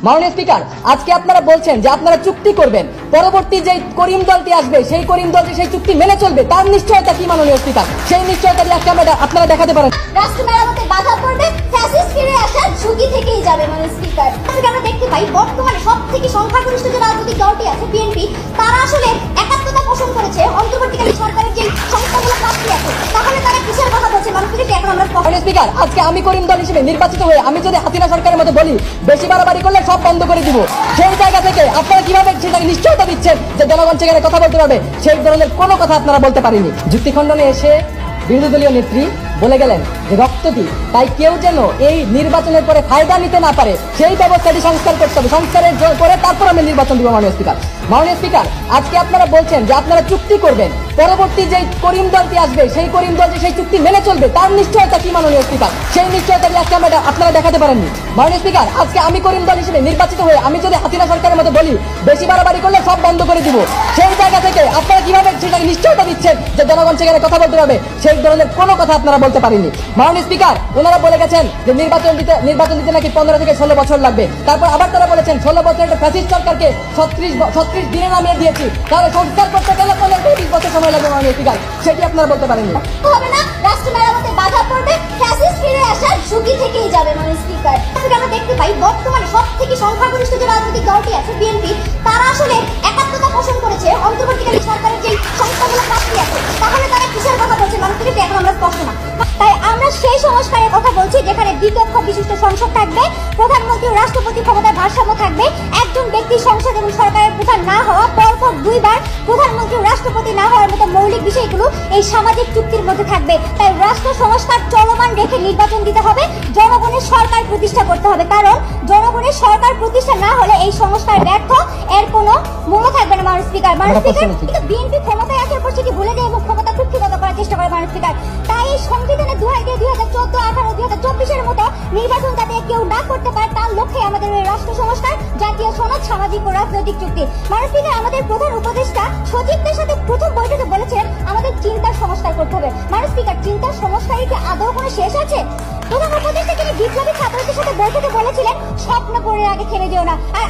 মাননীয় স্পিকার, আজকে আপনারা বলছেন যে আপনারা চুক্তি করবেন, পরবর্তী যে করিম দলটি আসবে সেই করিম দলটি সেই চুক্তি মেনে চলবে, তার নিশ্চয়তা কি মাননীয় স্পিকার? সেই নিশ্চয়তা দিয়ে আজকে আপনারা দেখাতে পারেন। রাষ্ট্র মেরামতে বাধা পড়বে, ফ্যাসিস্ট ফিরে আসার ঝুঁকি থেকেই যাবে মাননীয় স্পিকার। আমরা দেখতে পাই বর্তমানে সবথেকে সংখ্যাগরিষ্ঠ যে রাজনৈতিক দলটি আছে বিএনপি, তারা আসলে একাত্মতা পোষণ করেছে অন্তর্বর্তীকালীন সরকারের যে সংস্থাগুলো প্রাপ্তি আছে, তাহলে তারা কিসের কথা বলছে মাননীয় এখন আমরা। মাননীয় স্পিকার, আজকে আমি করিম দল হিসেবে নির্বাচিত হয়ে আমি যদি হাসিনা সরকারের মতো বলি বেশি বাড়াবাড়ি করলে সব বন্ধ করে দিব, সেই জায়গা থেকে আপনারা কিভাবে সেটাকে নিশ্চয়তা দিচ্ছেন যে জনগণ সেখানে কথা বলতে পারবে? সেই ধরনের কোনো কথা আপনারা বলতে পারেনি। যুক্তি খণ্ডনে এসে বিরোধী দলীয় নেত্রী বলে গেলেন যে রক্ত দিই, তাই কেউ যেন এই নির্বাচনের পরে ফায়দা নিতে না পারে সেই ব্যবস্থাটি সংস্কার করতে হবে, সংস্কারের করে তারপর আমি নির্বাচন দিব। মাননীয় স্পিকার, মাননীয় স্পিকার, আজকে আপনারা বলছেন যে আপনারা চুক্তি করবেন, পরবর্তী যে করিম দলটি আসবে সেই করিম দলটি সেই চুক্তি মেনে চলবে, তার নিশ্চয়তা কি মাননীয় স্পিকার? সেই নিশ্চয়তা দিয়ে আজকে আপনারা দেখাতে পারেননি। মাননীয় স্পিকার, আজকে আমি করিম দল হিসেবে নির্বাচিত হয়ে আমি যদি হাসিনা সরকারের মতো বলি বেশি বাড়াবাড়ি করলে সব বন্ধ করে দিব, সেই জায়গা থেকে আপনারা কিভাবে সেটাকে নিশ্চয়তা দিচ্ছেন যে জনগণ সেখানে কথা বলতে পারবে? সেই ধরনের কোনো কথা আপনারা বলতে পারেননি। মাননীয় স্পিকার, ওনারা বলে গেছেন যে নির্বাচন দিতে নাকি 15 থেকে 16 বছর লাগবে, তারপর আবার তারা বলেছেন 16 বছর একটা ফ্যাসিস্ট সরকারকে 36 দিনে নামিয়ে দিয়েছি, তাহলে সংস্কার করতে গেলে 15-20 বছর সময় লাগবে। মাননীয় স্পিকার, সেটি আপনারা বলতে পারেননি। হবে না, রাষ্ট্র মেরামতে বাধা পড়বে, ফ্যাসিস্ট ফিরে আসার ঝুঁকি থেকেই যাবে মাননীয় স্পিকার। আমরা দেখতে পাই বর্তমানে সবথেকে সংখ্যাগরিষ্ঠ যে রাজনৈতিক দলটি আছে বিএনপি, তারা আসলে একাত্মতা পোষণ করেছে অন্তর্বর্তীকালীন সরকারের যে সংস্থাগুলো প্রাপ্তি আছে, তাহলে তারা কিসের কথা বলছে মাননীয় এখন আমরা স্পষ্ট না। তাই আমরা সেই সংস্কারের কথা বলছি যেখানে দ্বিকক্ষ বিশিষ্ট সংসদ থাকবে, প্রধানমন্ত্রী ও রাষ্ট্রপতি ক্ষমতার ভারসাম্য থাকবে, একজন ব্যক্তি সংসদ এবং সরকারের প্রধান না হওয়া, পরপর 2 বার প্রধানমন্ত্রী ও রাষ্ট্রপতি না হওয়ার মতো মৌলিক বিষয়গুলো এই সামাজিক চুক্তির মধ্যে থাকবে। তাই রাষ্ট্র সংস্কার চলমান রেখে নির্বাচন দিতে হবে, জনগণের সরকার প্রতিষ্ঠা করতে হবে, কারণ জনগণের সরকার প্রতিষ্ঠা না হলে এই সংস্কার ব্যর্থ, এর কোনো মূল্য থাকবে না। মাননীয় স্পিকার, কিন্তু বিএনপি ক্ষমতায় আসার পর সেটি ভুলে যায় এবং ক্ষমতা কুক্ষিগত করার চেষ্টা করে মাননীয় স্পিকার। তাই এই সংবিধানে 2014, 18, 2024 মতো নির্বাচন যাতে কেউ না করতে পারে তার লক্ষ্যে আমাদের এই রাষ্ট্র সংস্কার, জাতীয় সনদ, সামাজিক ও রাজনৈতিক চুক্তি। মাননীয় স্পিকার, আমাদের প্রধান উপদেষ্টা সচিবদের সাথে প্রথম বৈঠকে বলেছেন আমাদের চিন্তার সংস্কার করতে হবে। মাননীয় স্পিকার, চিন্তার সংস্কারের কি আদৌ কোনো শেষ আছে? প্রধান উপদেষ্টা তিনি বিপ্লবী ছাত্রদের সাথে বৈঠকে বলেছিলেন স্বপ্ন পড়ে আগে খেলে যেও না, আর